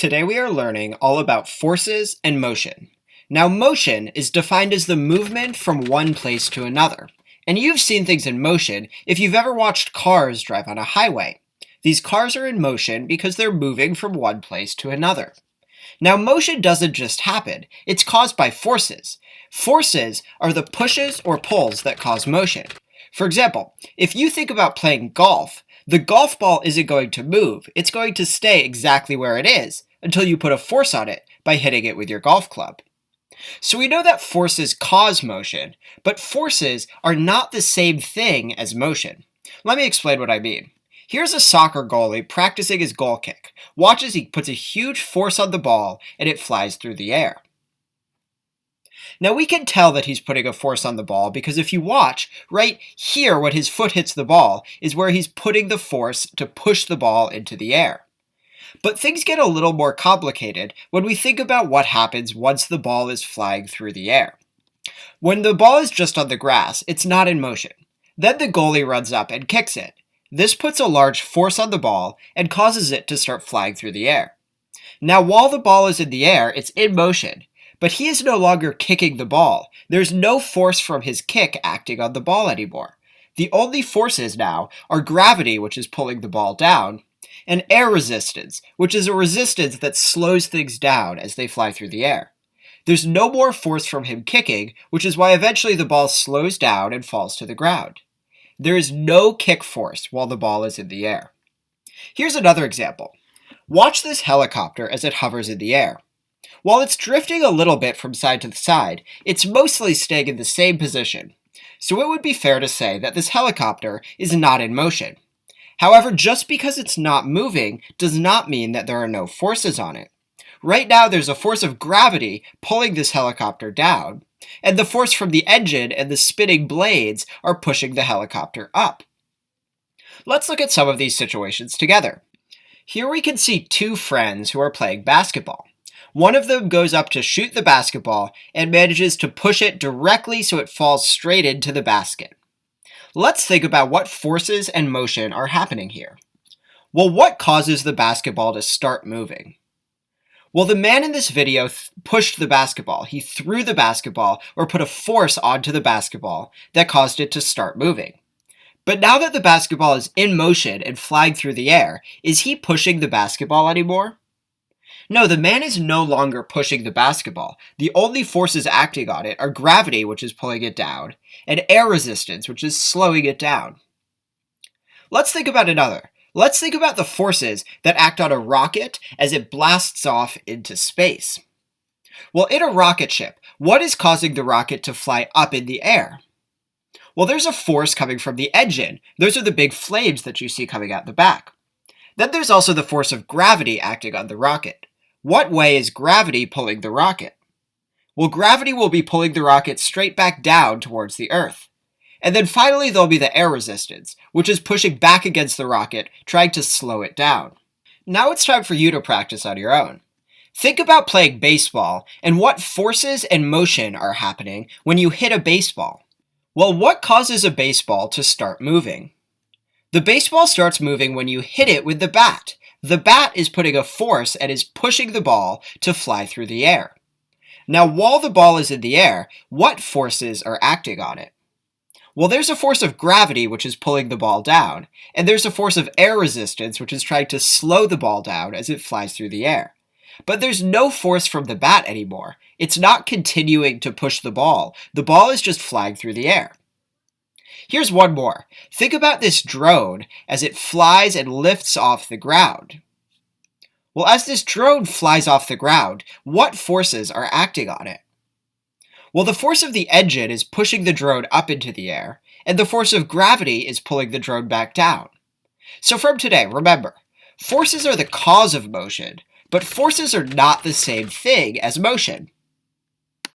Today we are learning all about forces and motion. Now motion is defined as the movement from one place to another. And you've seen things in motion if you've ever watched cars drive on a highway. These cars are in motion because they're moving from one place to another. Now motion doesn't just happen, it's caused by forces. Forces are the pushes or pulls that cause motion. For example, if you think about playing golf, the golf ball isn't going to move, it's going to stay exactly where it is until you put a force on it by hitting it with your golf club. So we know that forces cause motion, but forces are not the same thing as motion. Let me explain what I mean. Here's a soccer goalie practicing his goal kick. Watch as he puts a huge force on the ball and it flies through the air. Now we can tell that he's putting a force on the ball because if you watch, right here when his foot hits the ball is where he's putting the force to push the ball into the air. But things get a little more complicated when we think about what happens once the ball is flying through the air. When the ball is just on the grass, it's not in motion. Then the goalie runs up and kicks it. This puts a large force on the ball and causes it to start flying through the air. Now while the ball is in the air, it's in motion. But he is no longer kicking the ball. There's no force from his kick acting on the ball anymore. The only forces now are gravity, which is pulling the ball down, and air resistance, which is a resistance that slows things down as they fly through the air. There's no more force from him kicking, which is why eventually the ball slows down and falls to the ground. There is no kick force while the ball is in the air. Here's another example. Watch this helicopter as it hovers in the air. While it's drifting a little bit from side to side, it's mostly staying in the same position. So it would be fair to say that this helicopter is not in motion. However, just because it's not moving does not mean that there are no forces on it. Right now there's a force of gravity pulling this helicopter down, and the force from the engine and the spinning blades are pushing the helicopter up. Let's look at some of these situations together. Here we can see two friends who are playing basketball. One of them goes up to shoot the basketball and manages to push it directly so it falls straight into the basket. Let's think about what forces and motion are happening here. Well, what causes the basketball to start moving? Well, the man in this video pushed the basketball. He threw the basketball or put a force onto the basketball that caused it to start moving. But now that the basketball is in motion and flying through the air, is he pushing the basketball anymore? No, the man is no longer pushing the basketball. The only forces acting on it are gravity, which is pulling it down, and air resistance, which is slowing it down. Let's think about another. Let's think about the forces that act on a rocket as it blasts off into space. Well, in a rocket ship, what is causing the rocket to fly up in the air? Well, there's a force coming from the engine. Those are the big flames that you see coming out the back. Then there's also the force of gravity acting on the rocket. What way is gravity pulling the rocket? Well, gravity will be pulling the rocket straight back down towards the Earth. And then finally there'll be the air resistance, which is pushing back against the rocket, trying to slow it down. Now it's time for you to practice on your own. Think about playing baseball and what forces and motion are happening when you hit a baseball. Well, what causes a baseball to start moving? The baseball starts moving when you hit it with the bat. The bat is putting a force and is pushing the ball to fly through the air. Now, while the ball is in the air, what forces are acting on it? Well, there's a force of gravity, which is pulling the ball down, and there's a force of air resistance, which is trying to slow the ball down as it flies through the air. But there's no force from the bat anymore. It's not continuing to push the ball. The ball is just flying through the air. Here's one more. Think about this drone as it flies and lifts off the ground. Well, as this drone flies off the ground, what forces are acting on it? Well, the force of the engine is pushing the drone up into the air, and the force of gravity is pulling the drone back down. So from today, remember, forces are the cause of motion, but forces are not the same thing as motion.